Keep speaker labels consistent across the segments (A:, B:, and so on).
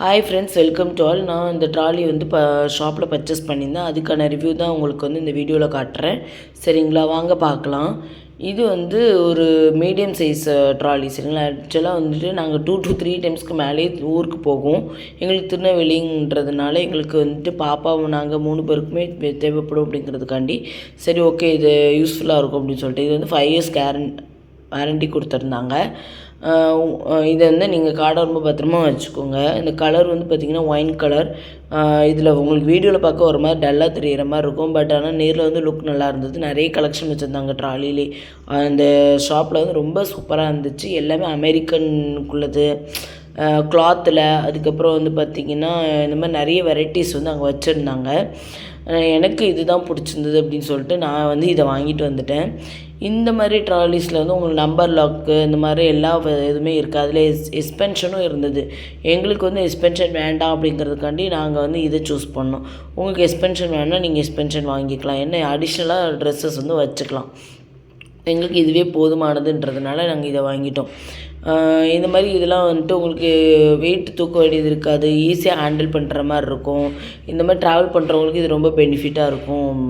A: Hi friends, welcome to all. நான் இந்த trolley வந்து ஷாப்பில் பர்ச்சேஸ் பண்ணியிருந்தேன். அதுக்கான ரிவ்யூ தான் உங்களுக்கு வந்து இந்த வீடியோவில் காட்டுறேன். சரிங்களா, வாங்க பார்க்கலாம். இது வந்து ஒரு மீடியம் சைஸ் ட்ராலி. சரிங்களா, ஆக்சுவலாக வந்துட்டு நாங்கள் 2 to 3 டைம்ஸ்க்கு மேலே ஊருக்கு போகும். எங்களுக்கு திருநெல்வேலின்றதுனால எங்களுக்கு வந்துட்டு பாப்பாவும் நாங்கள் 3 பேருக்குமே தேவைப்படும் அப்படிங்கிறதுக்காண்டி சரி ஓகே இது யூஸ்ஃபுல்லாக இருக்கும் அப்படின்னு சொல்லிட்டு இது வந்து 5 years வாரண்டி கொடுத்துருந்தாங்க. இதை வந்து நீங்கள் கார்டை ரொம்ப பத்திரமா வச்சுக்கோங்க. இந்த கலர் வந்து பார்த்திங்கன்னா ஒயின் கலர். இதில் உங்களுக்கு வீடியோவில் பார்க்க ஒரு மாதிரி டல்லாக தெரிகிற மாதிரி இருக்கும். பட் ஆனால் நேரில் வந்து லுக் நல்லா இருந்தது. நிறைய கலெக்ஷன் வச்சுருந்தாங்க ட்ராலிலே. அந்த ஷாப்பில் வந்து ரொம்ப சூப்பராக இருந்துச்சு. எல்லாமே அமெரிக்கனுக்குள்ளது கிளாத்தில். அதுக்கப்புறம் வந்து பார்த்திங்கன்னா இந்த மாதிரி நிறைய வெரைட்டிஸ் வந்து அங்கே வச்சுருந்தாங்க. எனக்கு இது தான் பிடிச்சிருந்தது அப்படின்னு சொல்லிட்டு நான் வந்து இதை வாங்கிட்டு வந்துட்டேன். இந்த மாதிரி ட்ராலிஸில் வந்து உங்களுக்கு நம்பர் லாக்கு இந்த மாதிரி எல்லா இதுவுமே இருக்குது. அதில் எக்ஸ்பென்ஷனும் இருந்தது. எங்களுக்கு வந்து எக்ஸ்பென்ஷன் வேண்டாம் அப்படிங்கிறதுக்காண்டி நாங்கள் வந்து இதை சூஸ் பண்ணோம். உங்களுக்கு எக்ஸ்பென்ஷன் வேணால் நீங்கள் எக்ஸ்பென்ஷன் வாங்கிக்கலாம். என்ன அடிஷ்னலாக ட்ரெஸ்ஸஸ் வந்து வச்சுக்கலாம். எங்களுக்கு இதுவே போதுமானதுன்றதுனால நாங்கள் இதை வாங்கிட்டோம். இந்த மாதிரி இதெல்லாம் வந்துட்டு உங்களுக்கு வெயிட் தூக்க வேண்டியது இருக்காது. ஈஸியாக ஹேண்டில் பண்ணுற மாதிரி இருக்கும். இந்த மாதிரி ட்ராவல் பண்ணுறவங்களுக்கு இது ரொம்ப பெனிஃபிட்டாக இருக்கும்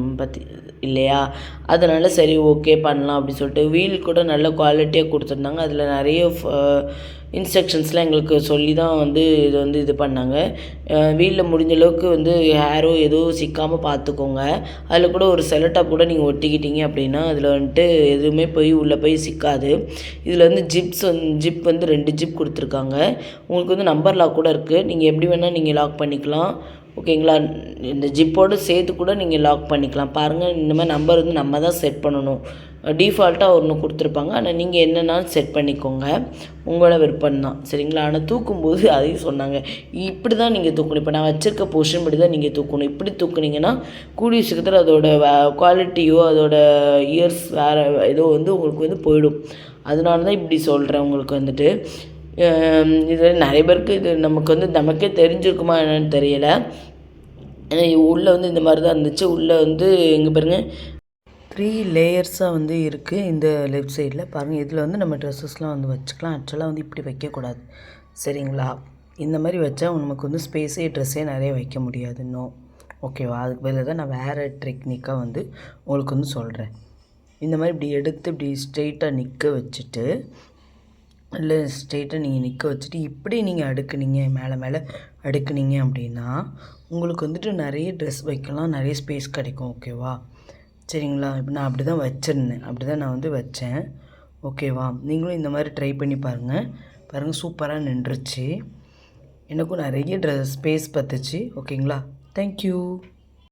A: இல்லையா? அதனால் சரி ஓகே பண்ணலாம் அப்படின்னு சொல்லிட்டு வீல் கூட நல்ல குவாலிட்டியாக கொடுத்துருந்தாங்க. அதில் நிறைய இன்ஸ்ட்ரக்ஷன்ஸ்லாம் எங்களுக்கு சொல்லி தான் வந்து இது பண்ணாங்க. வீலில் முடிஞ்ச அளவுக்கு வந்து ஹேரோ எதுவும் சிக்காமல் பார்த்துக்கோங்க. அதில் கூட ஒரு செலட்டாக கூட நீங்கள் ஒட்டிக்கிட்டீங்க அப்படின்னா அதில் வந்துட்டு எதுவுமே போய் உள்ளே போய் சிக்காது. இதில் வந்து ஜிப் வந்து 2 ஜிப் கொடுத்துருக்காங்க. உங்களுக்கு வந்து நம்பர் லாக் கூட இருக்குது. நீங்கள் எப்படி வேணால் நீங்கள் லாக் பண்ணிக்கலாம். ஓகேங்களா, இந்த ஜிப்போடு சேர்த்து கூட நீங்கள் லாக் பண்ணிக்கலாம். பாருங்கள், இந்த மாதிரி நம்பர் வந்து நம்ம தான் செட் பண்ணணும். டிஃபால்ட்டாக ஒன்று கொடுத்துருப்பாங்க. ஆனால் நீங்கள் என்னென்னாலும் செட் பண்ணிக்கோங்க, உங்களோட விருப்பம் தான். சரிங்களா, ஆனால் தூக்கும்போது அதையும் சொன்னாங்க, இப்படி தான் நீங்கள் தூக்கணும். இப்போ நான் வச்சுருக்க போர்ஷன் படி தான் நீங்கள் தூக்கணும். இப்படி தூக்குனீங்கன்னா கூடிய சீக்கிரத்தில் அதோட குவாலிட்டியோ அதோட இயர்ஸ் வேறு ஏதோ வந்து உங்களுக்கு வந்து போயிடும். அதனால தான் இப்படி சொல்கிறேன் உங்களுக்கு வந்துட்டு. இது நிறைய பேருக்கு இது நமக்கே தெரிஞ்சிருக்குமா என்னென்னு தெரியலை. ஏன்னா உள்ளே வந்து இந்த மாதிரி தான் இருந்துச்சு. உள்ளே வந்து எங்கே பாருங்கள் 3 லேயர்ஸாக வந்து இருக்குது. இந்த லெஃப்ட் சைடில் பாருங்கள். இதில் வந்து நம்ம ட்ரெஸ்ஸஸ்லாம் வந்து வச்சுக்கலாம். ஆக்சுவலாக வந்து இப்படி வைக்கக்கூடாது. சரிங்களா, இந்த மாதிரி வச்சா நமக்கு வந்து ட்ரெஸ்ஸே நிறைய வைக்க முடியாது இன்னும். ஓகேவா, அதுக்கு பதிலாக தான் நான் வேறு டெக்னிக்காக வந்து உங்களுக்கு வந்து சொல்கிறேன். இந்த மாதிரி இப்படி எடுத்து இப்படி ஸ்ட்ரெயிட்டாக நிற்க வச்சுட்டு இல்லை ஸ்ட்ரெயிட்டாக நீங்கள் நிற்க வச்சுட்டு இப்படி நீங்கள் அடுக்குனீங்க, மேலே அடுக்குனீங்க அப்படின்னா உங்களுக்கு வந்துட்டு நிறைய ட்ரெஸ் வைக்கலாம், நிறைய ஸ்பேஸ் கிடைக்கும். ஓகேவா, சரிங்களா. இப்போ நான் அப்படி தான் வச்சுருந்தேன், அப்படி தான் நான் வந்து வச்சேன். ஓகேவா, நீங்களும் இந்த மாதிரி ட்ரை பண்ணி பாருங்கள். சூப்பராக நின்றுச்சு. எனக்கும் நிறைய ஸ்பேஸ் பத்துச்சு. ஓகேங்களா, தேங்க்யூ.